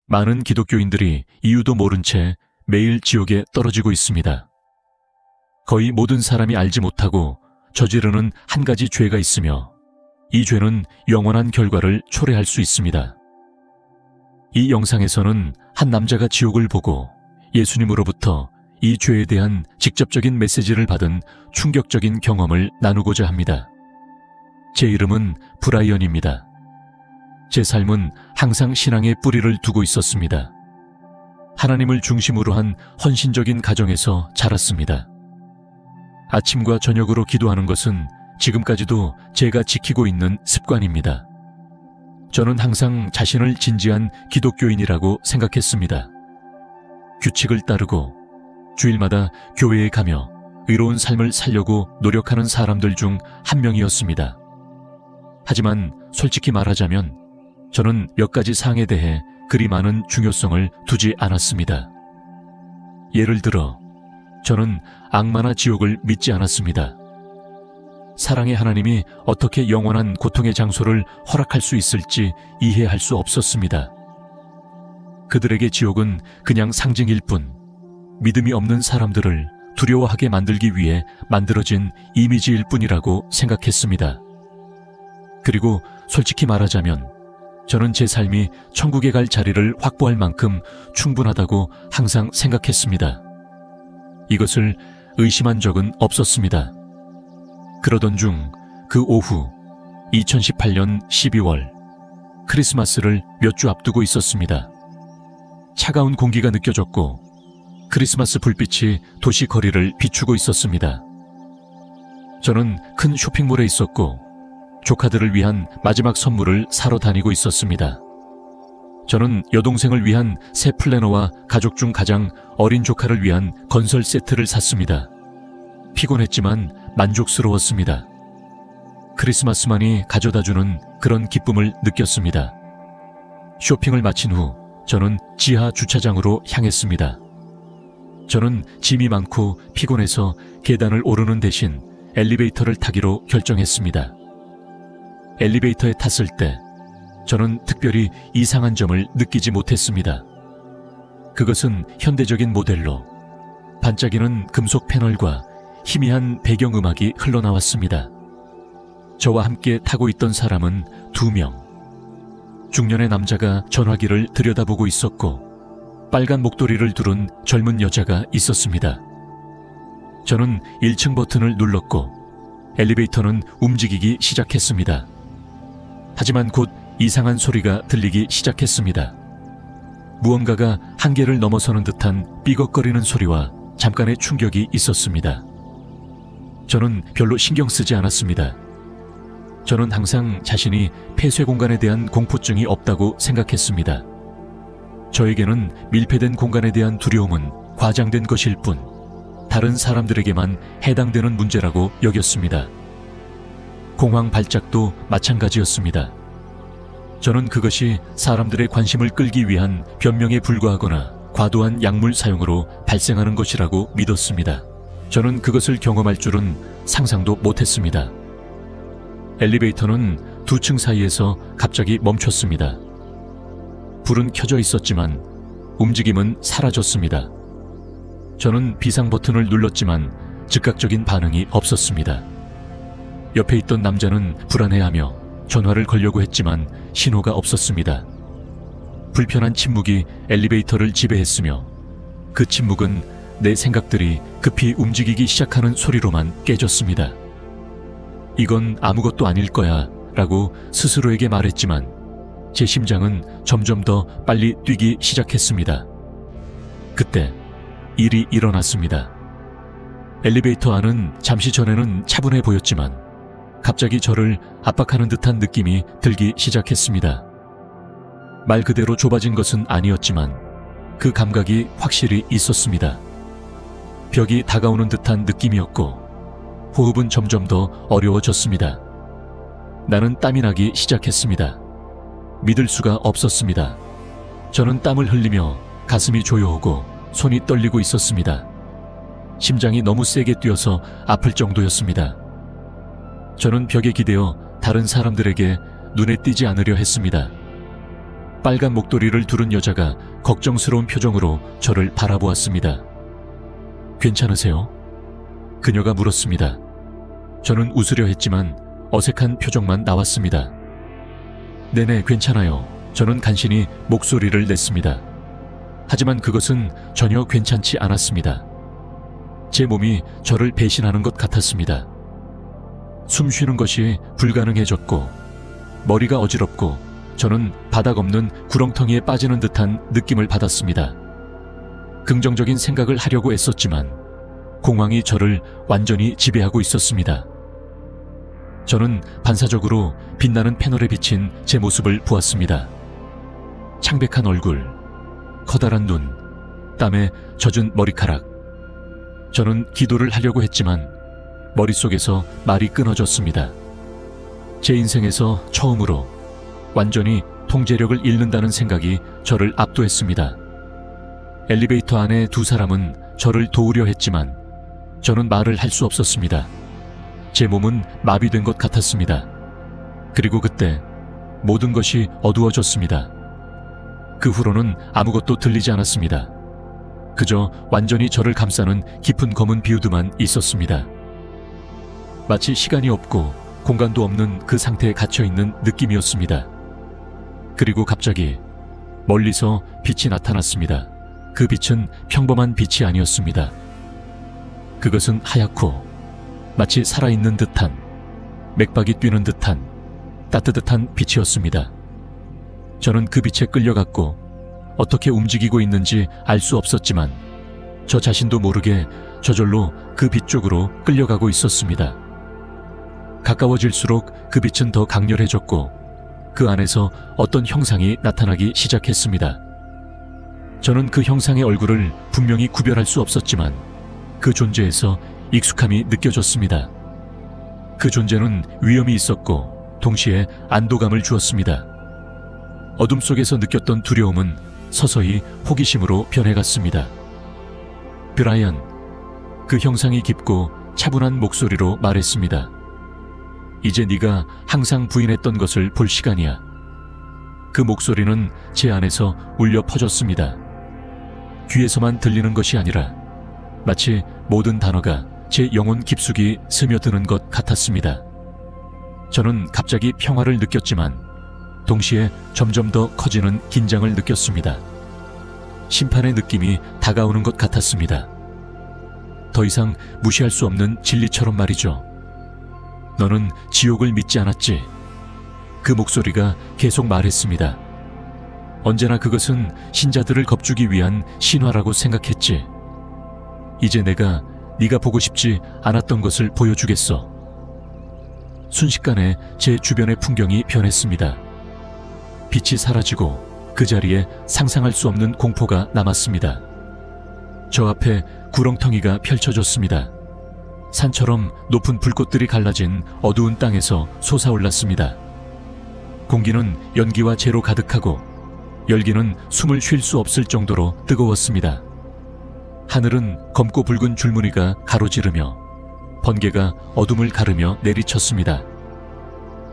많은 기독교인들이 이유도 모른 채 매일 지옥에 떨어지고 있습니다. 거의 모든 사람이 알지 못하고 저지르는 한 가지 죄가 있으며 이 죄는 영원한 결과를 초래할 수 있습니다. 이 영상에서는 한 남자가 지옥을 보고 예수님으로부터 이 죄에 대한 직접적인 메시지를 받은 충격적인 경험을 나누고자 합니다. 제 이름은 브라이언입니다. 제 삶은 항상 신앙의 뿌리를 두고 있었습니다. 하나님을 중심으로 한 헌신적인 가정에서 자랐습니다. 아침과 저녁으로 기도하는 것은 지금까지도 제가 지키고 있는 습관입니다. 저는 항상 자신을 진지한 기독교인이라고 생각했습니다. 규칙을 따르고 주일마다 교회에 가며 의로운 삶을 살려고 노력하는 사람들 중 한 명이었습니다. 하지만 솔직히 말하자면 저는 몇 가지 사항에 대해 그리 많은 중요성을 두지 않았습니다. 예를 들어 저는 악마나 지옥을 믿지 않았습니다. 사랑의 하나님이 어떻게 영원한 고통의 장소를 허락할 수 있을지 이해할 수 없었습니다. 그들에게 지옥은 그냥 상징일 뿐, 믿음이 없는 사람들을 두려워하게 만들기 위해 만들어진 이미지일 뿐이라고 생각했습니다. 그리고 솔직히 말하자면 저는 제 삶이 천국에 갈 자리를 확보할 만큼 충분하다고 항상 생각했습니다. 이것을 의심한 적은 없었습니다. 그러던 중 그 오후 2018년 12월 크리스마스를 몇 주 앞두고 있었습니다. 차가운 공기가 느껴졌고 크리스마스 불빛이 도시 거리를 비추고 있었습니다. 저는 큰 쇼핑몰에 있었고 조카들을 위한 마지막 선물을 사러 다니고 있었습니다. 저는 여동생을 위한 새 플래너와 가족 중 가장 어린 조카를 위한 건설 세트를 샀습니다. 피곤했지만 만족스러웠습니다. 크리스마스만이 가져다주는 그런 기쁨을 느꼈습니다. 쇼핑을 마친 후 저는 지하 주차장으로 향했습니다. 저는 짐이 많고 피곤해서 계단을 오르는 대신 엘리베이터를 타기로 결정했습니다. 엘리베이터에 탔을 때 저는 특별히 이상한 점을 느끼지 못했습니다. 그것은 현대적인 모델로 반짝이는 금속 패널과 희미한 배경음악이 흘러나왔습니다. 저와 함께 타고 있던 사람은 2명. 중년의 남자가 전화기를 들여다보고 있었고 빨간 목도리를 두른 젊은 여자가 있었습니다. 저는 1층 버튼을 눌렀고 엘리베이터는 움직이기 시작했습니다. 하지만 곧 이상한 소리가 들리기 시작했습니다. 무언가가 한계를 넘어서는 듯한 삐걱거리는 소리와 잠깐의 충격이 있었습니다. 저는 별로 신경 쓰지 않았습니다. 저는 항상 자신이 폐쇄 공간에 대한 공포증이 없다고 생각했습니다. 저에게는 밀폐된 공간에 대한 두려움은 과장된 것일 뿐 다른 사람들에게만 해당되는 문제라고 여겼습니다. 공황 발작도 마찬가지였습니다. 저는 그것이 사람들의 관심을 끌기 위한 변명에 불과하거나 과도한 약물 사용으로 발생하는 것이라고 믿었습니다. 저는 그것을 경험할 줄은 상상도 못했습니다. 엘리베이터는 2층 사이에서 갑자기 멈췄습니다. 불은 켜져 있었지만 움직임은 사라졌습니다. 저는 비상 버튼을 눌렀지만 즉각적인 반응이 없었습니다. 옆에 있던 남자는 불안해하며 전화를 걸려고 했지만 신호가 없었습니다. 불편한 침묵이 엘리베이터를 지배했으며 그 침묵은 내 생각들이 급히 움직이기 시작하는 소리로만 깨졌습니다. 이건 아무것도 아닐 거야 라고 스스로에게 말했지만 제 심장은 점점 더 빨리 뛰기 시작했습니다. 그때 일이 일어났습니다. 엘리베이터 안은 잠시 전에는 차분해 보였지만 갑자기 저를 압박하는 듯한 느낌이 들기 시작했습니다. 말 그대로 좁아진 것은 아니었지만 그 감각이 확실히 있었습니다. 벽이 다가오는 듯한 느낌이었고 호흡은 점점 더 어려워졌습니다. 나는 땀이 나기 시작했습니다. 믿을 수가 없었습니다. 저는 땀을 흘리며 가슴이 조여오고 손이 떨리고 있었습니다. 심장이 너무 세게 뛰어서 아플 정도였습니다. 저는 벽에 기대어 다른 사람들에게 눈에 띄지 않으려 했습니다. 빨간 목도리를 두른 여자가 걱정스러운 표정으로 저를 바라보았습니다. 괜찮으세요? 그녀가 물었습니다. 저는 웃으려 했지만 어색한 표정만 나왔습니다. 네네, 괜찮아요. 저는 간신히 목소리를 냈습니다. 하지만 그것은 전혀 괜찮지 않았습니다. 제 몸이 저를 배신하는 것 같았습니다. 숨 쉬는 것이 불가능해졌고 머리가 어지럽고 저는 바닥 없는 구렁텅이에 빠지는 듯한 느낌을 받았습니다. 긍정적인 생각을 하려고 애썼지만 공황이 저를 완전히 지배하고 있었습니다. 저는 반사적으로 빛나는 패널에 비친 제 모습을 보았습니다. 창백한 얼굴, 커다란 눈, 땀에 젖은 머리카락. 저는 기도를 하려고 했지만 머릿속에서 말이 끊어졌습니다. 제 인생에서 처음으로 완전히 통제력을 잃는다는 생각이 저를 압도했습니다. 엘리베이터 안에 두 사람은 저를 도우려 했지만 저는 말을 할 수 없었습니다. 제 몸은 마비된 것 같았습니다. 그리고 그때 모든 것이 어두워졌습니다. 그 후로는 아무것도 들리지 않았습니다. 그저 완전히 저를 감싸는 깊은 검은 비우드만 있었습니다. 마치 시간이 없고 공간도 없는 그 상태에 갇혀있는 느낌이었습니다. 그리고 갑자기 멀리서 빛이 나타났습니다. 그 빛은 평범한 빛이 아니었습니다. 그것은 하얗고 마치 살아있는 듯한, 맥박이 뛰는 듯한 따뜻한 빛이었습니다. 저는 그 빛에 끌려갔고 어떻게 움직이고 있는지 알 수 없었지만 저 자신도 모르게 저절로 그 빛 쪽으로 끌려가고 있었습니다. 가까워질수록 그 빛은 더 강렬해졌고 그 안에서 어떤 형상이 나타나기 시작했습니다. 저는 그 형상의 얼굴을 분명히 구별할 수 없었지만 그 존재에서 익숙함이 느껴졌습니다. 그 존재는 위험이 있었고 동시에 안도감을 주었습니다. 어둠 속에서 느꼈던 두려움은 서서히 호기심으로 변해갔습니다. 브라이언, 그 형상이 깊고 차분한 목소리로 말했습니다. 이제 네가 항상 부인했던 것을 볼 시간이야. 그 목소리는 제 안에서 울려 퍼졌습니다. 귀에서만 들리는 것이 아니라 마치 모든 단어가 제 영혼 깊숙이 스며드는 것 같았습니다. 저는 갑자기 평화를 느꼈지만 동시에 점점 더 커지는 긴장을 느꼈습니다. 심판의 느낌이 다가오는 것 같았습니다. 더 이상 무시할 수 없는 진리처럼 말이죠. 너는 지옥을 믿지 않았지? 그 목소리가 계속 말했습니다. 언제나 그것은 신자들을 겁주기 위한 신화라고 생각했지. 이제 내가 네가 보고 싶지 않았던 것을 보여주겠어. 순식간에 제 주변의 풍경이 변했습니다. 빛이 사라지고 그 자리에 상상할 수 없는 공포가 남았습니다. 저 앞에 구렁텅이가 펼쳐졌습니다. 산처럼 높은 불꽃들이 갈라진 어두운 땅에서 솟아올랐습니다. 공기는 연기와 재로 가득하고 열기는 숨을 쉴 수 없을 정도로 뜨거웠습니다. 하늘은 검고 붉은 줄무늬가 가로지르며 번개가 어둠을 가르며 내리쳤습니다.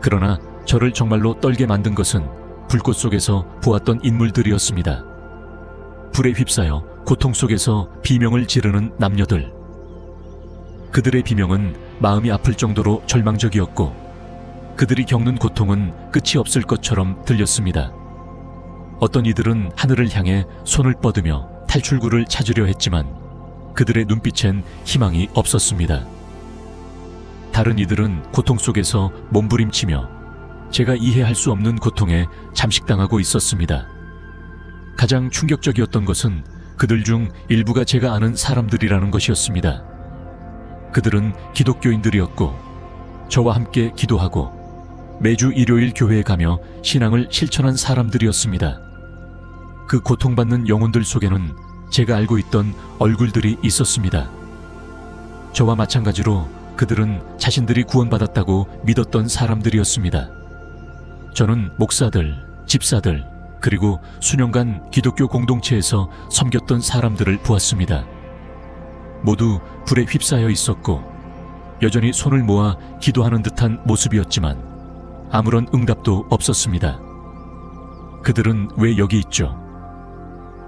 그러나 저를 정말로 떨게 만든 것은 불꽃 속에서 보았던 인물들이었습니다. 불에 휩싸여 고통 속에서 비명을 지르는 남녀들. 그들의 비명은 마음이 아플 정도로 절망적이었고 그들이 겪는 고통은 끝이 없을 것처럼 들렸습니다. 어떤 이들은 하늘을 향해 손을 뻗으며 탈출구를 찾으려 했지만 그들의 눈빛엔 희망이 없었습니다. 다른 이들은 고통 속에서 몸부림치며 제가 이해할 수 없는 고통에 잠식당하고 있었습니다. 가장 충격적이었던 것은 그들 중 일부가 제가 아는 사람들이라는 것이었습니다. 그들은 기독교인들이었고 저와 함께 기도하고 매주 일요일 교회에 가며 신앙을 실천한 사람들이었습니다. 그 고통받는 영혼들 속에는 제가 알고 있던 얼굴들이 있었습니다. 저와 마찬가지로 그들은 자신들이 구원받았다고 믿었던 사람들이었습니다. 저는 목사들, 집사들, 그리고 수년간 기독교 공동체에서 섬겼던 사람들을 보았습니다. 모두 불에 휩싸여 있었고 여전히 손을 모아 기도하는 듯한 모습이었지만 아무런 응답도 없었습니다. 그들은 왜 여기 있죠?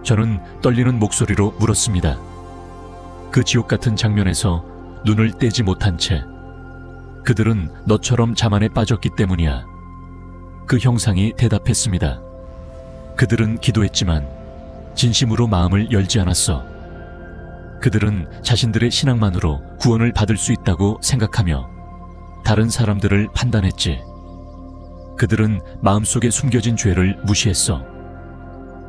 저는 떨리는 목소리로 물었습니다. 그 지옥 같은 장면에서 눈을 떼지 못한 채 그들은 너처럼 자만에 빠졌기 때문이야. 그 형상이 대답했습니다. 그들은 기도했지만 진심으로 마음을 열지 않았어. 그들은 자신들의 신앙만으로 구원을 받을 수 있다고 생각하며 다른 사람들을 판단했지. 그들은 마음속에 숨겨진 죄를 무시했어.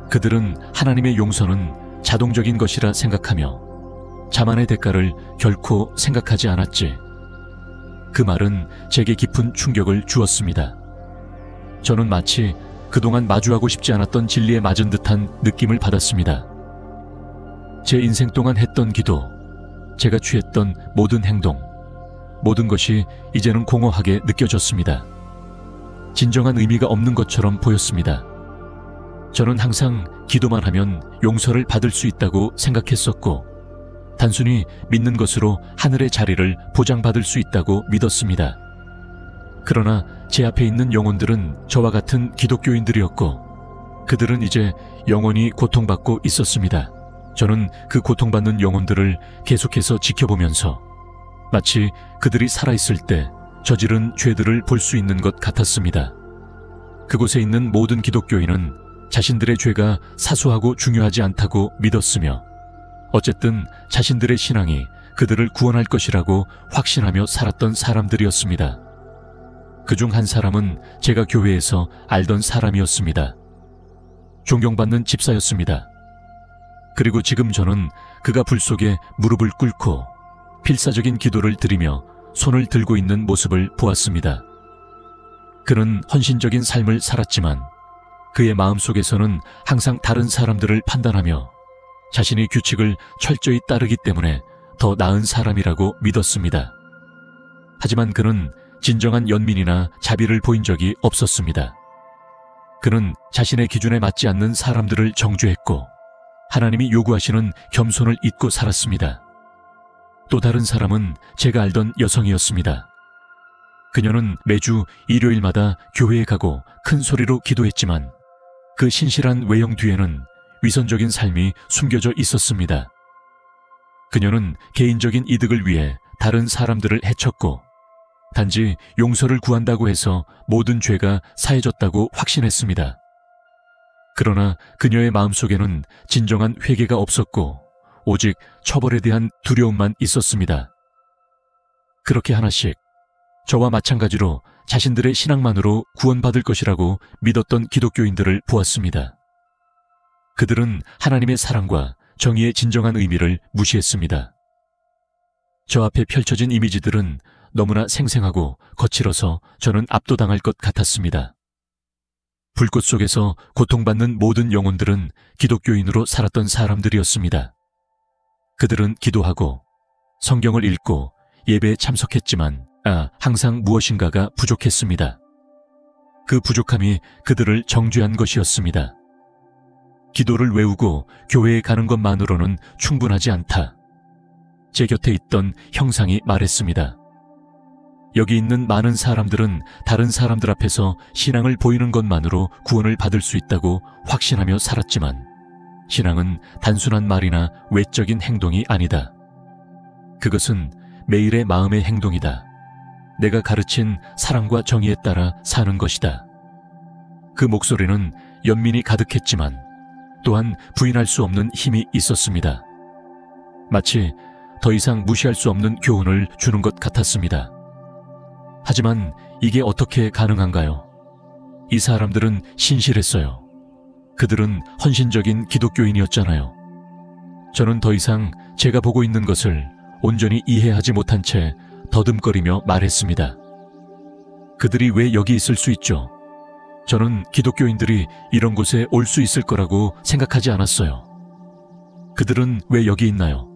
그들은 하나님의 용서는 자동적인 것이라 생각하며 자만의 대가를 결코 생각하지 않았지. 그 말은 제게 깊은 충격을 주었습니다. 저는 마치 그동안 마주하고 싶지 않았던 진리에 맞은 듯한 느낌을 받았습니다. 제 인생 동안 했던 기도, 제가 취했던 모든 행동, 모든 것이 이제는 공허하게 느껴졌습니다. 진정한 의미가 없는 것처럼 보였습니다. 저는 항상 기도만 하면 용서를 받을 수 있다고 생각했었고, 단순히 믿는 것으로 하늘의 자리를 보장받을 수 있다고 믿었습니다. 그러나 제 앞에 있는 영혼들은 저와 같은 기독교인들이었고, 그들은 이제 영원히 고통받고 있었습니다. 저는 그 고통받는 영혼들을 계속해서 지켜보면서 마치 그들이 살아있을 때 저지른 죄들을 볼 수 있는 것 같았습니다. 그곳에 있는 모든 기독교인은 자신들의 죄가 사소하고 중요하지 않다고 믿었으며, 어쨌든 자신들의 신앙이 그들을 구원할 것이라고 확신하며 살았던 사람들이었습니다. 그중 한 사람은 제가 교회에서 알던 사람이었습니다. 존경받는 집사였습니다. 그리고 지금 저는 그가 불 속에 무릎을 꿇고 필사적인 기도를 드리며 손을 들고 있는 모습을 보았습니다. 그는 헌신적인 삶을 살았지만 그의 마음속에서는 항상 다른 사람들을 판단하며 자신이 규칙을 철저히 따르기 때문에 더 나은 사람이라고 믿었습니다. 하지만 그는 진정한 연민이나 자비를 보인 적이 없었습니다. 그는 자신의 기준에 맞지 않는 사람들을 정죄했고 하나님이 요구하시는 겸손을 잊고 살았습니다. 또 다른 사람은 제가 알던 여성이었습니다. 그녀는 매주 일요일마다 교회에 가고 큰 소리로 기도했지만 그 신실한 외형 뒤에는 위선적인 삶이 숨겨져 있었습니다. 그녀는 개인적인 이득을 위해 다른 사람들을 해쳤고 단지 용서를 구한다고 해서 모든 죄가 사해졌다고 확신했습니다. 그러나 그녀의 마음속에는 진정한 회개가 없었고 오직 처벌에 대한 두려움만 있었습니다. 그렇게 하나씩 저와 마찬가지로 자신들의 신앙만으로 구원받을 것이라고 믿었던 기독교인들을 보았습니다. 그들은 하나님의 사랑과 정의의 진정한 의미를 무시했습니다. 저 앞에 펼쳐진 이미지들은 너무나 생생하고 거칠어서 저는 압도당할 것 같았습니다. 불꽃 속에서 고통받는 모든 영혼들은 기독교인으로 살았던 사람들이었습니다. 그들은 기도하고 성경을 읽고 예배에 참석했지만 항상 무엇인가가 부족했습니다. 그 부족함이 그들을 정죄한 것이었습니다. 기도를 외우고 교회에 가는 것만으로는 충분하지 않다. 제 곁에 있던 형상이 말했습니다. 여기 있는 많은 사람들은 다른 사람들 앞에서 신앙을 보이는 것만으로 구원을 받을 수 있다고 확신하며 살았지만 신앙은 단순한 말이나 외적인 행동이 아니다. 그것은 매일의 마음의 행동이다. 내가 가르친 사랑과 정의에 따라 사는 것이다. 그 목소리는 연민이 가득했지만 또한 부인할 수 없는 힘이 있었습니다. 마치 더 이상 무시할 수 없는 교훈을 주는 것 같았습니다. 하지만 이게 어떻게 가능한가요? 이 사람들은 신실했어요. 그들은 헌신적인 기독교인이었잖아요. 저는 더 이상 제가 보고 있는 것을 온전히 이해하지 못한 채 더듬거리며 말했습니다. 그들이 왜 여기 있을 수 있죠? 저는 기독교인들이 이런 곳에 올 수 있을 거라고 생각하지 않았어요. 그들은 왜 여기 있나요?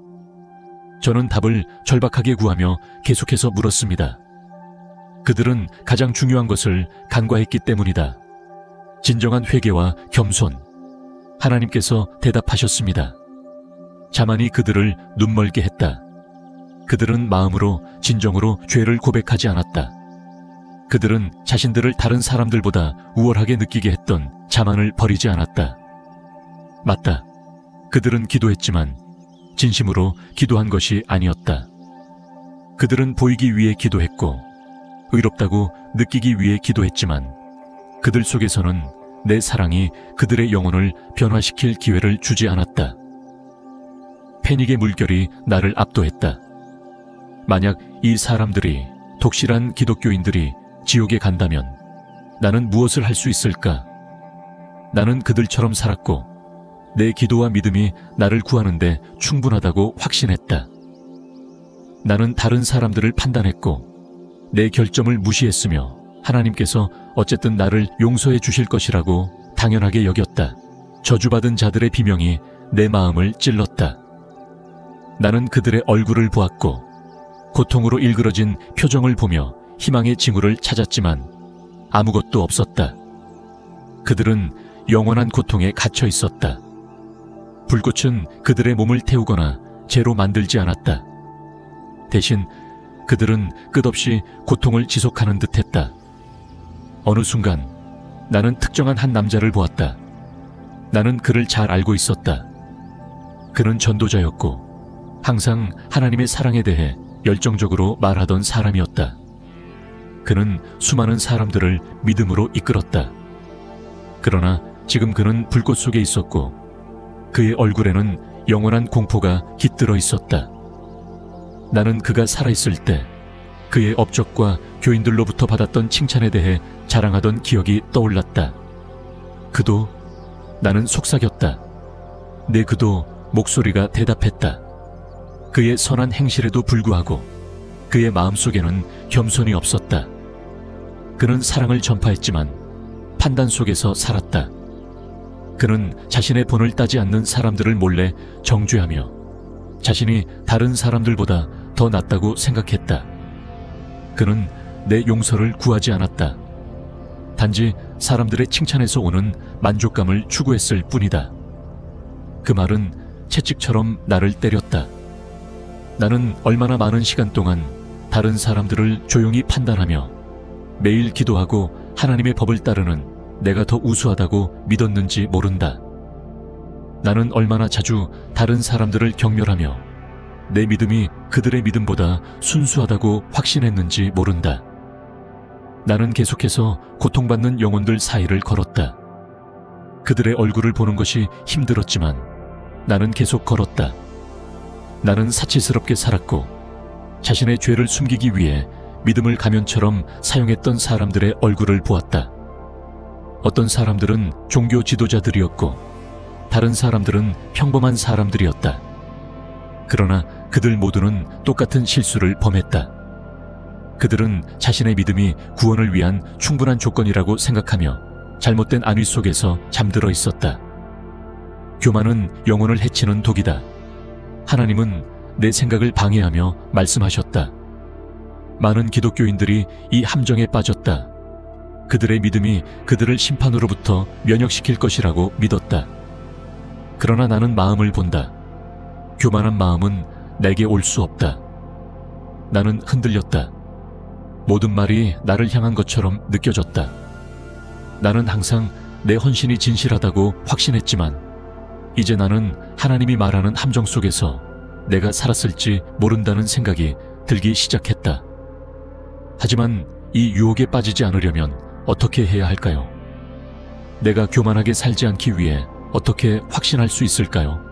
저는 답을 절박하게 구하며 계속해서 물었습니다. 그들은 가장 중요한 것을 간과했기 때문이다. 진정한 회개와 겸손. 하나님께서 대답하셨습니다. 자만이 그들을 눈멀게 했다. 그들은 마음으로 진정으로 죄를 고백하지 않았다. 그들은 자신들을 다른 사람들보다 우월하게 느끼게 했던 자만을 버리지 않았다. 맞다. 그들은 기도했지만 진심으로 기도한 것이 아니었다. 그들은 보이기 위해 기도했고 의롭다고 느끼기 위해 기도했지만 그들 속에서는 내 사랑이 그들의 영혼을 변화시킬 기회를 주지 않았다. 패닉의 물결이 나를 압도했다. 만약 이 사람들이, 독실한 기독교인들이 지옥에 간다면 나는 무엇을 할 수 있을까? 나는 그들처럼 살았고 내 기도와 믿음이 나를 구하는데 충분하다고 확신했다. 나는 다른 사람들을 판단했고 내 결점을 무시했으며 하나님께서 어쨌든 나를 용서해 주실 것이라고 당연하게 여겼다. 저주받은 자들의 비명이 내 마음을 찔렀다. 나는 그들의 얼굴을 보았고 고통으로 일그러진 표정을 보며 희망의 징후를 찾았지만 아무것도 없었다. 그들은 영원한 고통에 갇혀 있었다. 불꽃은 그들의 몸을 태우거나 재로 만들지 않았다. 대신 그들은 끝없이 고통을 지속하는 듯했다. 어느 순간 나는 특정한 한 남자를 보았다. 나는 그를 잘 알고 있었다. 그는 전도자였고 항상 하나님의 사랑에 대해 열정적으로 말하던 사람이었다. 그는 수많은 사람들을 믿음으로 이끌었다. 그러나 지금 그는 불꽃 속에 있었고 그의 얼굴에는 영원한 공포가 깃들어 있었다. 나는 그가 살아있을 때 그의 업적과 교인들로부터 받았던 칭찬에 대해 자랑하던 기억이 떠올랐다. 그도 나는 속삭였다. 내 그도 목소리가 대답했다. 그의 선한 행실에도 불구하고 그의 마음속에는 겸손이 없었다. 그는 사랑을 전파했지만 판단 속에서 살았다. 그는 자신의 본을 따지 않는 사람들을 몰래 정죄하며 자신이 다른 사람들보다 더 낫다고 생각했다. 그는 내 용서를 구하지 않았다. 단지 사람들의 칭찬에서 오는 만족감을 추구했을 뿐이다. 그 말은 채찍처럼 나를 때렸다. 나는 얼마나 많은 시간 동안 다른 사람들을 조용히 판단하며 매일 기도하고 하나님의 법을 따르는 내가 더 우수하다고 믿었는지 모른다. 나는 얼마나 자주 다른 사람들을 경멸하며 내 믿음이 그들의 믿음보다 순수하다고 확신했는지 모른다. 나는 계속해서 고통받는 영혼들 사이를 걸었다. 그들의 얼굴을 보는 것이 힘들었지만 나는 계속 걸었다. 나는 사치스럽게 살았고 자신의 죄를 숨기기 위해 믿음을 가면처럼 사용했던 사람들의 얼굴을 보았다. 어떤 사람들은 종교 지도자들이었고 다른 사람들은 평범한 사람들이었다. 그러나 그들 모두는 똑같은 실수를 범했다. 그들은 자신의 믿음이 구원을 위한 충분한 조건이라고 생각하며 잘못된 안위 속에서 잠들어 있었다. 교만은 영혼을 해치는 독이다. 하나님은 내 생각을 방해하며 말씀하셨다. 많은 기독교인들이 이 함정에 빠졌다. 그들의 믿음이 그들을 심판으로부터 면역시킬 것이라고 믿었다. 그러나 나는 마음을 본다. 교만한 마음은 내게 올 수 없다. 나는 흔들렸다. 모든 말이 나를 향한 것처럼 느껴졌다. 나는 항상 내 헌신이 진실하다고 확신했지만 이제 나는 하나님이 말하는 함정 속에서 내가 살았을지 모른다는 생각이 들기 시작했다. 하지만 이 유혹에 빠지지 않으려면 어떻게 해야 할까요? 내가 교만하게 살지 않기 위해 어떻게 확신할 수 있을까요?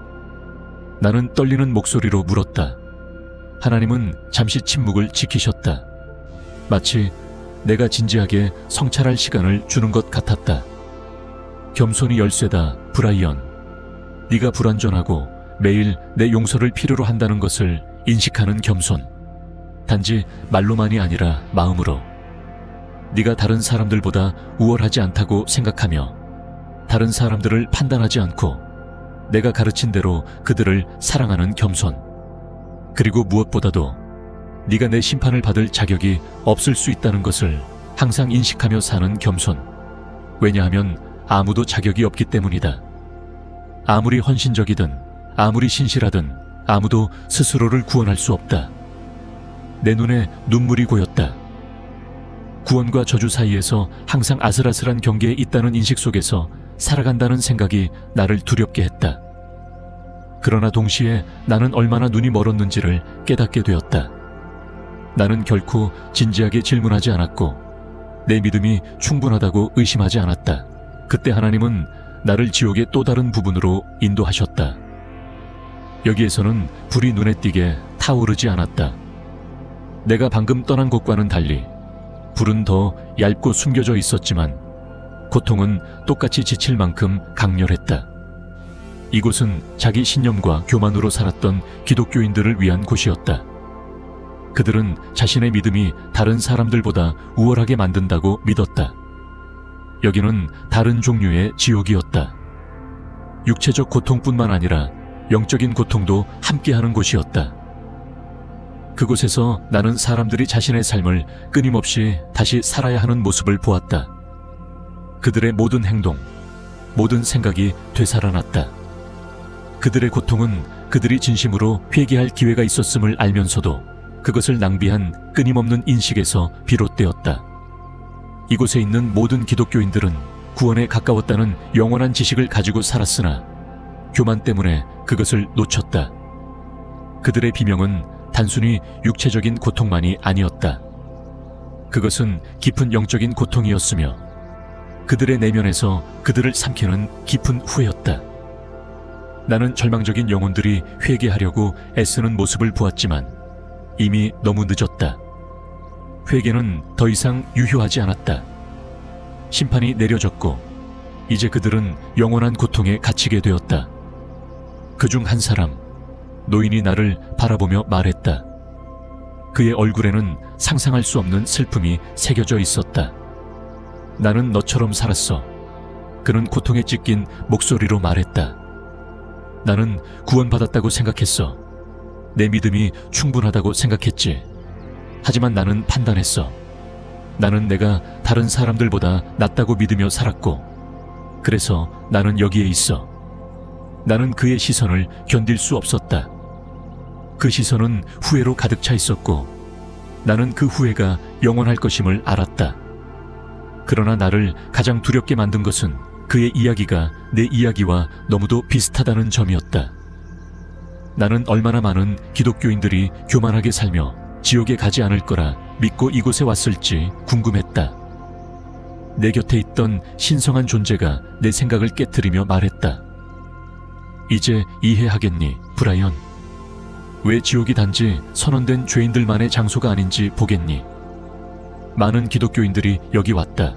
나는 떨리는 목소리로 물었다. 하나님은 잠시 침묵을 지키셨다. 마치 내가 진지하게 성찰할 시간을 주는 것 같았다. 겸손이 열쇠다, 브라이언. 네가 불완전하고 매일 내 용서를 필요로 한다는 것을 인식하는 겸손. 단지 말로만이 아니라 마음으로. 네가 다른 사람들보다 우월하지 않다고 생각하며 다른 사람들을 판단하지 않고 내가 가르친 대로 그들을 사랑하는 겸손. 그리고 무엇보다도 네가 내 심판을 받을 자격이 없을 수 있다는 것을 항상 인식하며 사는 겸손. 왜냐하면 아무도 자격이 없기 때문이다. 아무리 헌신적이든 아무리 신실하든 아무도 스스로를 구원할 수 없다. 내 눈에 눈물이 고였다. 구원과 저주 사이에서 항상 아슬아슬한 경계에 있다는 인식 속에서 살아간다는 생각이 나를 두렵게 했다. 그러나 동시에 나는 얼마나 눈이 멀었는지를 깨닫게 되었다. 나는 결코 진지하게 질문하지 않았고 내 믿음이 충분하다고 의심하지 않았다. 그때 하나님은 나를 지옥의 또 다른 부분으로 인도하셨다. 여기에서는 불이 눈에 띄게 타오르지 않았다. 내가 방금 떠난 곳과는 달리 불은 더 얇고 숨겨져 있었지만 고통은 똑같이 지칠 만큼 강렬했다. 이곳은 자기 신념과 교만으로 살았던 기독교인들을 위한 곳이었다. 그들은 자신의 믿음이 다른 사람들보다 우월하게 만든다고 믿었다. 여기는 다른 종류의 지옥이었다. 육체적 고통뿐만 아니라 영적인 고통도 함께하는 곳이었다. 그곳에서 나는 사람들이 자신의 삶을 끊임없이 다시 살아야 하는 모습을 보았다. 그들의 모든 행동, 모든 생각이 되살아났다. 그들의 고통은 그들이 진심으로 회개할 기회가 있었음을 알면서도 그것을 낭비한 끊임없는 인식에서 비롯되었다. 이곳에 있는 모든 기독교인들은 구원에 가까웠다는 영원한 지식을 가지고 살았으나 교만 때문에 그것을 놓쳤다. 그들의 비명은 단순히 육체적인 고통만이 아니었다. 그것은 깊은 영적인 고통이었으며 그들의 내면에서 그들을 삼키는 깊은 후회였다. 나는 절망적인 영혼들이 회개하려고 애쓰는 모습을 보았지만 이미 너무 늦었다. 회개는 더 이상 유효하지 않았다. 심판이 내려졌고 이제 그들은 영원한 고통에 갇히게 되었다. 그중 한 사람, 노인이 나를 바라보며 말했다. 그의 얼굴에는 상상할 수 없는 슬픔이 새겨져 있었다. 나는 너처럼 살았어. 그는 고통에 찢긴 목소리로 말했다. 나는 구원받았다고 생각했어. 내 믿음이 충분하다고 생각했지. 하지만 나는 판단했어. 나는 내가 다른 사람들보다 낫다고 믿으며 살았고, 그래서 나는 여기에 있어. 나는 그의 시선을 견딜 수 없었다. 그 시선은 후회로 가득 차 있었고, 나는 그 후회가 영원할 것임을 알았다. 그러나 나를 가장 두렵게 만든 것은 그의 이야기가 내 이야기와 너무도 비슷하다는 점이었다. 나는 얼마나 많은 기독교인들이 교만하게 살며 지옥에 가지 않을 거라 믿고 이곳에 왔을지 궁금했다. 내 곁에 있던 신성한 존재가 내 생각을 깨트리며 말했다. 이제 이해하겠니, 브라이언? 왜 지옥이 단지 선언된 죄인들만의 장소가 아닌지 보겠니? 많은 기독교인들이 여기 왔다.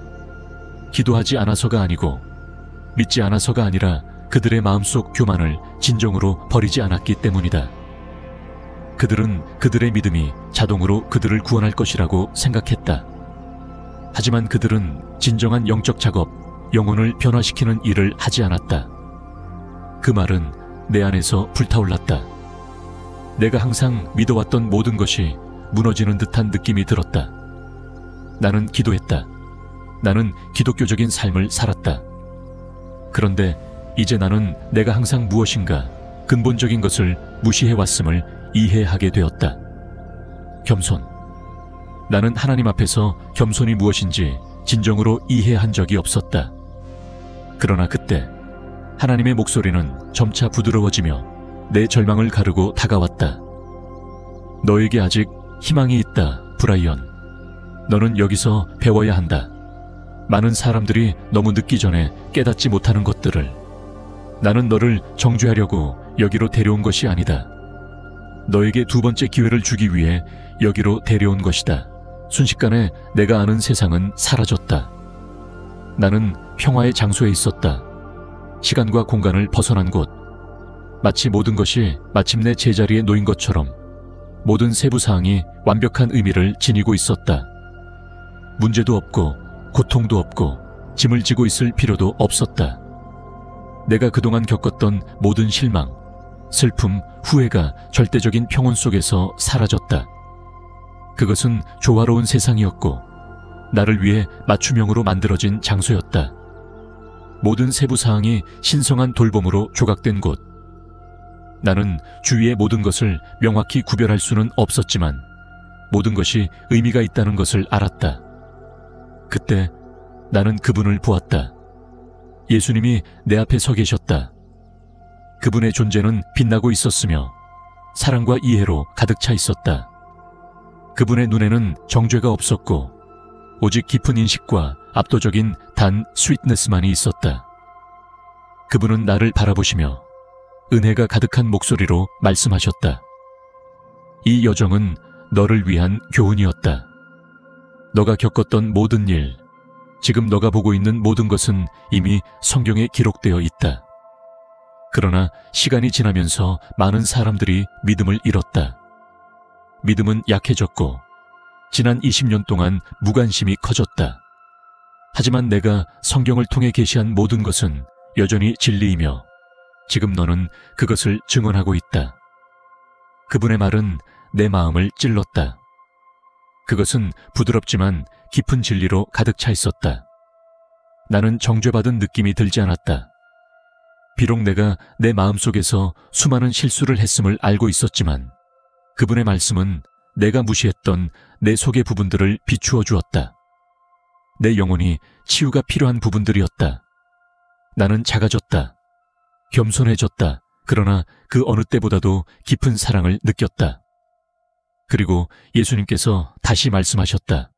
기도하지 않아서가 아니고 믿지 않아서가 아니라 그들의 마음속 교만을 진정으로 버리지 않았기 때문이다. 그들은 그들의 믿음이 자동으로 그들을 구원할 것이라고 생각했다. 하지만 그들은 진정한 영적 작업, 영혼을 변화시키는 일을 하지 않았다. 그 말은 내 안에서 불타올랐다. 내가 항상 믿어왔던 모든 것이 무너지는 듯한 느낌이 들었다. 나는 기도했다. 나는 기독교적인 삶을 살았다. 그런데 이제 나는 내가 항상 무엇인가 근본적인 것을 무시해왔음을 이해하게 되었다. 겸손. 나는 하나님 앞에서 겸손이 무엇인지 진정으로 이해한 적이 없었다. 그러나 그때 하나님의 목소리는 점차 부드러워지며 내 절망을 가르고 다가왔다. 너에게 아직 희망이 있다, 브라이언. 너는 여기서 배워야 한다. 많은 사람들이 너무 늦기 전에 깨닫지 못하는 것들을. 나는 너를 정죄하려고 여기로 데려온 것이 아니다. 너에게 두 번째 기회를 주기 위해 여기로 데려온 것이다. 순식간에 내가 아는 세상은 사라졌다. 나는 평화의 장소에 있었다. 시간과 공간을 벗어난 곳. 마치 모든 것이 마침내 제자리에 놓인 것처럼 모든 세부사항이 완벽한 의미를 지니고 있었다. 문제도 없고 고통도 없고 짐을 지고 있을 필요도 없었다. 내가 그동안 겪었던 모든 실망, 슬픔, 후회가 절대적인 평온 속에서 사라졌다. 그것은 조화로운 세상이었고 나를 위해 맞춤형으로 만들어진 장소였다. 모든 세부사항이 신성한 돌봄으로 조각된 곳. 나는 주위의 모든 것을 명확히 구별할 수는 없었지만 모든 것이 의미가 있다는 것을 알았다. 그때 나는 그분을 보았다. 예수님이 내 앞에 서 계셨다. 그분의 존재는 빛나고 있었으며 사랑과 이해로 가득 차 있었다. 그분의 눈에는 정죄가 없었고 오직 깊은 인식과 압도적인 단 스윗네스만이 있었다. 그분은 나를 바라보시며 은혜가 가득한 목소리로 말씀하셨다. 이 여정은 너를 위한 교훈이었다. 너가 겪었던 모든 일, 지금 너가 보고 있는 모든 것은 이미 성경에 기록되어 있다. 그러나 시간이 지나면서 많은 사람들이 믿음을 잃었다. 믿음은 약해졌고 지난 20년 동안 무관심이 커졌다. 하지만 내가 성경을 통해 계시한 모든 것은 여전히 진리이며 지금 너는 그것을 증언하고 있다. 그분의 말은 내 마음을 찔렀다. 그것은 부드럽지만 깊은 진리로 가득 차 있었다. 나는 정죄받은 느낌이 들지 않았다. 비록 내가 내 마음속에서 수많은 실수를 했음을 알고 있었지만 그분의 말씀은 내가 무시했던 내 속의 부분들을 비추어 주었다. 내 영혼이 치유가 필요한 부분들이었다. 나는 작아졌다. 겸손해졌다. 그러나 그 어느 때보다도 깊은 사랑을 느꼈다. 그리고 예수님께서 다시 말씀하셨다.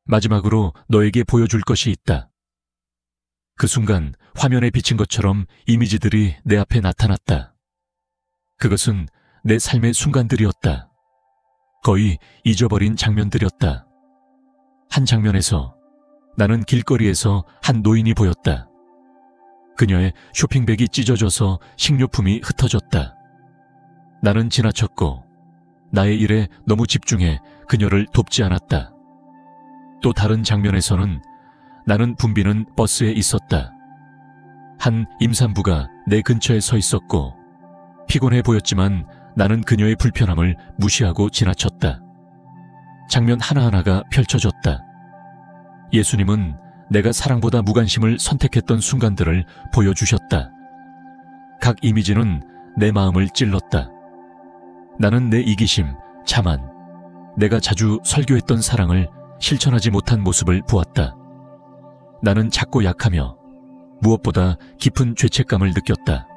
마지막으로 너에게 보여줄 것이 있다. 그 순간 화면에 비친 것처럼 이미지들이 내 앞에 나타났다. 그것은 내 삶의 순간들이었다. 거의 잊어버린 장면들이었다. 한 장면에서 나는 길거리에서 한 노인이 보였다. 그녀의 쇼핑백이 찢어져서 식료품이 흩어졌다. 나는 지나쳤고 나의 일에 너무 집중해 그녀를 돕지 않았다. 또 다른 장면에서는 나는 붐비는 버스에 있었다. 한 임산부가 내 근처에 서 있었고 피곤해 보였지만 나는 그녀의 불편함을 무시하고 지나쳤다. 장면 하나하나가 펼쳐졌다. 예수님은 내가 사랑보다 무관심을 선택했던 순간들을 보여주셨다. 각 이미지는 내 마음을 찔렀다. 나는 내 이기심, 자만, 내가 자주 설교했던 사랑을 실천하지 못한 모습을 보았다. 나는 작고 약하며 무엇보다 깊은 죄책감을 느꼈다.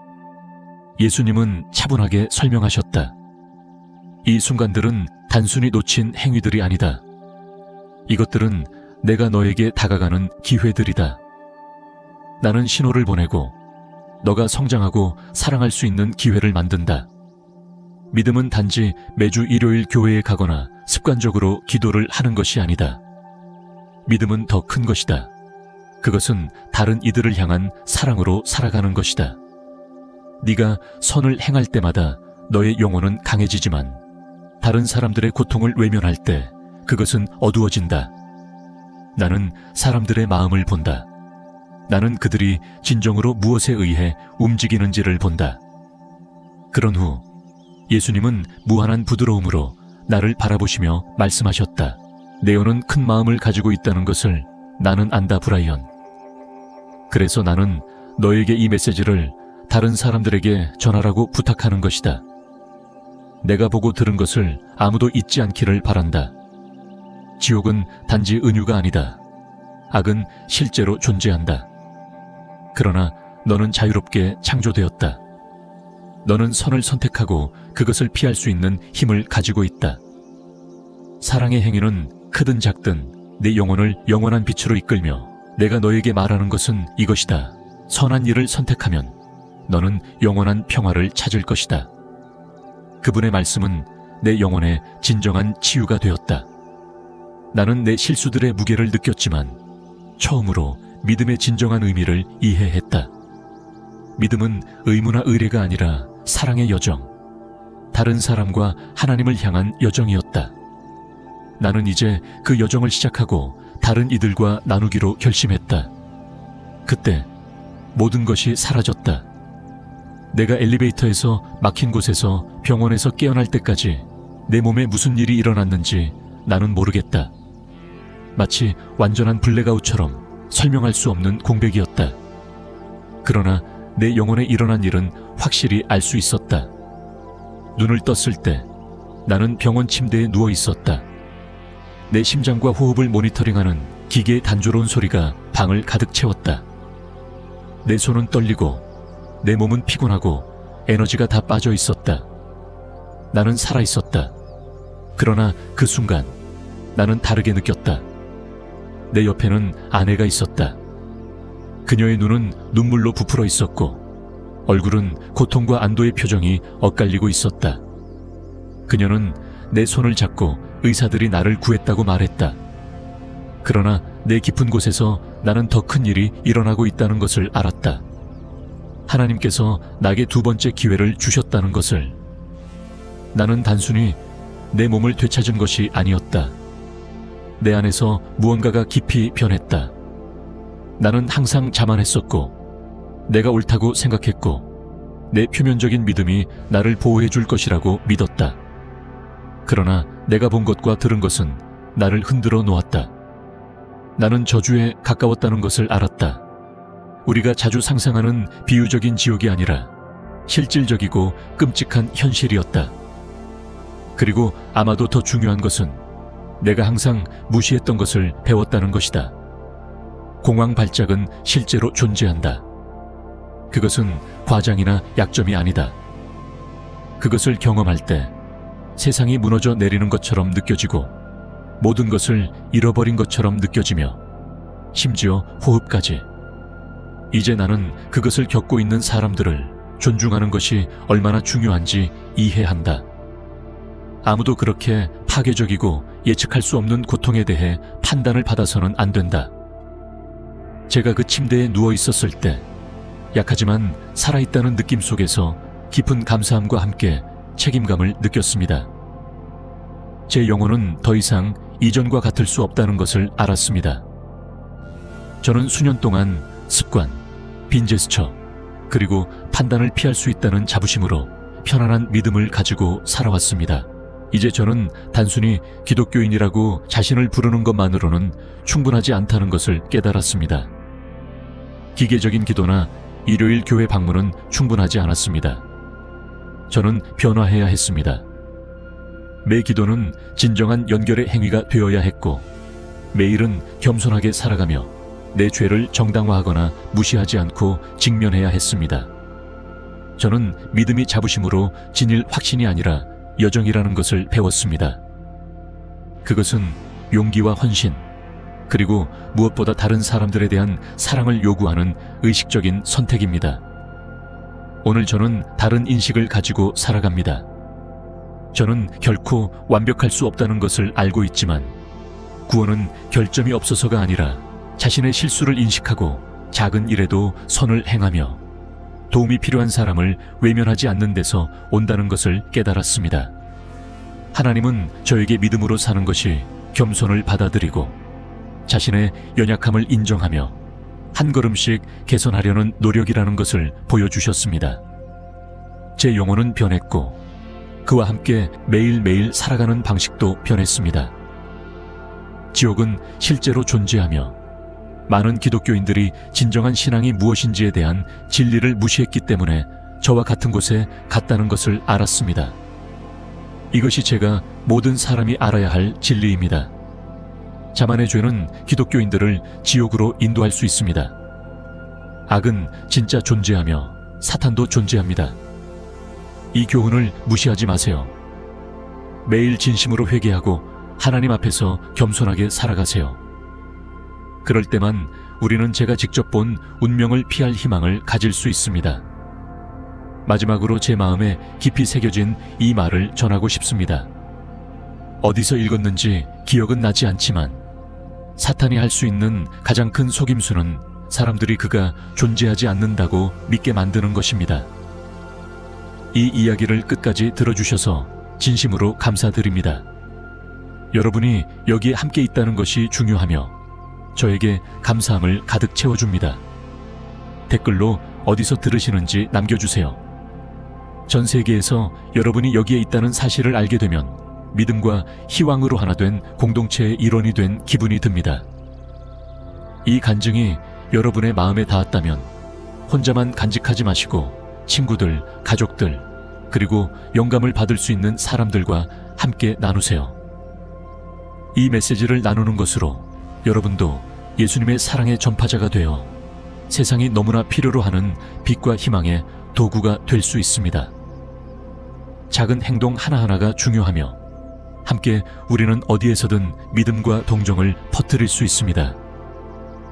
예수님은 차분하게 설명하셨다. 이 순간들은 단순히 놓친 행위들이 아니다. 이것들은 내가 너에게 다가가는 기회들이다. 나는 신호를 보내고 너가 성장하고 사랑할 수 있는 기회를 만든다. 믿음은 단지 매주 일요일 교회에 가거나 습관적으로 기도를 하는 것이 아니다. 믿음은 더 큰 것이다. 그것은 다른 이들을 향한 사랑으로 살아가는 것이다. 네가 선을 행할 때마다 너의 영혼은 강해지지만 다른 사람들의 고통을 외면할 때 그것은 어두워진다. 나는 사람들의 마음을 본다. 나는 그들이 진정으로 무엇에 의해 움직이는지를 본다. 그런 후 예수님은 무한한 부드러움으로 나를 바라보시며 말씀하셨다. 네오는 큰 마음을 가지고 있다는 것을 나는 안다, 브라이언. 그래서 나는 너에게 이 메시지를 다른 사람들에게 전하라고 부탁하는 것이다. 내가 보고 들은 것을 아무도 잊지 않기를 바란다. 지옥은 단지 은유가 아니다. 악은 실제로 존재한다. 그러나 너는 자유롭게 창조되었다. 너는 선을 선택하고 그것을 피할 수 있는 힘을 가지고 있다. 사랑의 행위는 크든 작든 내 영혼을 영원한 빛으로 이끌며 내가 너에게 말하는 것은 이것이다. 선한 일을 선택하면 너는 영원한 평화를 찾을 것이다. 그분의 말씀은 내 영혼의 진정한 치유가 되었다. 나는 내 실수들의 무게를 느꼈지만 처음으로 믿음의 진정한 의미를 이해했다. 믿음은 의무나 의례가 아니라 사랑의 여정, 다른 사람과 하나님을 향한 여정이었다. 나는 이제 그 여정을 시작하고 다른 이들과 나누기로 결심했다. 그때 모든 것이 사라졌다. 내가 엘리베이터에서 막힌 곳에서 병원에서 깨어날 때까지 내 몸에 무슨 일이 일어났는지 나는 모르겠다. 마치 완전한 블랙아웃처럼 설명할 수 없는 공백이었다. 그러나 내 영혼에 일어난 일은 확실히 알 수 있었다. 눈을 떴을 때 나는 병원 침대에 누워 있었다. 내 심장과 호흡을 모니터링하는 기계의 단조로운 소리가 방을 가득 채웠다. 내 손은 떨리고 내 몸은 피곤하고 에너지가 다 빠져 있었다. 나는 살아 있었다. 그러나 그 순간 나는 다르게 느꼈다. 내 옆에는 아내가 있었다. 그녀의 눈은 눈물로 부풀어 있었고 얼굴은 고통과 안도의 표정이 엇갈리고 있었다. 그녀는 내 손을 잡고 의사들이 나를 구했다고 말했다. 그러나 내 깊은 곳에서 나는 더 큰 일이 일어나고 있다는 것을 알았다. 하나님께서 나에게 두 번째 기회를 주셨다는 것을. 나는 단순히 내 몸을 되찾은 것이 아니었다. 내 안에서 무언가가 깊이 변했다. 나는 항상 자만했었고 내가 옳다고 생각했고 내 표면적인 믿음이 나를 보호해 줄 것이라고 믿었다. 그러나 내가 본 것과 들은 것은 나를 흔들어 놓았다. 나는 저주에 가까웠다는 것을 알았다. 우리가 자주 상상하는 비유적인 지옥이 아니라 실질적이고 끔찍한 현실이었다. 그리고 아마도 더 중요한 것은 내가 항상 무시했던 것을 배웠다는 것이다. 공황 발작은 실제로 존재한다. 그것은 과장이나 약점이 아니다. 그것을 경험할 때 세상이 무너져 내리는 것처럼 느껴지고 모든 것을 잃어버린 것처럼 느껴지며 심지어 호흡까지. 이제 나는 그것을 겪고 있는 사람들을 존중하는 것이 얼마나 중요한지 이해한다. 아무도 그렇게 파괴적이고 예측할 수 없는 고통에 대해 판단을 받아서는 안 된다. 제가 그 침대에 누워 있었을 때 약하지만 살아있다는 느낌 속에서 깊은 감사함과 함께 책임감을 느꼈습니다. 제 영혼은 더 이상 이전과 같을 수 없다는 것을 알았습니다. 저는 수년 동안 습관, 빈 제스처, 그리고 판단을 피할 수 있다는 자부심으로 편안한 믿음을 가지고 살아왔습니다. 이제 저는 단순히 기독교인이라고 자신을 부르는 것만으로는 충분하지 않다는 것을 깨달았습니다. 기계적인 기도나 일요일 교회 방문은 충분하지 않았습니다. 저는 변화해야 했습니다. 매 기도는 진정한 연결의 행위가 되어야 했고 매일은 겸손하게 살아가며 내 죄를 정당화하거나 무시하지 않고 직면해야 했습니다. 저는 믿음이 자부심으로 지닐 확신이 아니라 여정이라는 것을 배웠습니다. 그것은 용기와 헌신, 그리고 무엇보다 다른 사람들에 대한 사랑을 요구하는 의식적인 선택입니다. 오늘 저는 다른 인식을 가지고 살아갑니다. 저는 결코 완벽할 수 없다는 것을 알고 있지만 구원은 결점이 없어서가 아니라 자신의 실수를 인식하고 작은 일에도 선을 행하며 도움이 필요한 사람을 외면하지 않는 데서 온다는 것을 깨달았습니다. 하나님은 저에게 믿음으로 사는 것이 겸손을 받아들이고 자신의 연약함을 인정하며 한 걸음씩 개선하려는 노력이라는 것을 보여주셨습니다. 제 영혼은 변했고 그와 함께 매일매일 살아가는 방식도 변했습니다. 지옥은 실제로 존재하며 많은 기독교인들이 진정한 신앙이 무엇인지에 대한 진리를 무시했기 때문에 저와 같은 곳에 갔다는 것을 알았습니다. 이것이 제가 모든 사람이 알아야 할 진리입니다. 자만의 죄는 기독교인들을 지옥으로 인도할 수 있습니다. 악은 진짜 존재하며 사탄도 존재합니다. 이 교훈을 무시하지 마세요. 매일 진심으로 회개하고 하나님 앞에서 겸손하게 살아가세요. 그럴 때만 우리는 제가 직접 본 운명을 피할 희망을 가질 수 있습니다. 마지막으로 제 마음에 깊이 새겨진 이 말을 전하고 싶습니다. 어디서 읽었는지 기억은 나지 않지만 사탄이 할 수 있는 가장 큰 속임수는 사람들이 그가 존재하지 않는다고 믿게 만드는 것입니다. 이 이야기를 끝까지 들어주셔서 진심으로 감사드립니다. 여러분이 여기에 함께 있다는 것이 중요하며 저에게 감사함을 가득 채워줍니다. 댓글로 어디서 들으시는지 남겨주세요. 전 세계에서 여러분이 여기에 있다는 사실을 알게 되면 믿음과 희망으로 하나 된 공동체의 일원이 된 기분이 듭니다. 이 간증이 여러분의 마음에 닿았다면 혼자만 간직하지 마시고 친구들, 가족들, 그리고 영감을 받을 수 있는 사람들과 함께 나누세요. 이 메시지를 나누는 것으로 여러분도 예수님의 사랑의 전파자가 되어 세상이 너무나 필요로 하는 빛과 희망의 도구가 될 수 있습니다. 작은 행동 하나하나가 중요하며 함께 우리는 어디에서든 믿음과 동정을 퍼뜨릴 수 있습니다.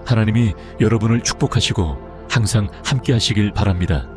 하나님이 여러분을 축복하시고 항상 함께 하시길 바랍니다.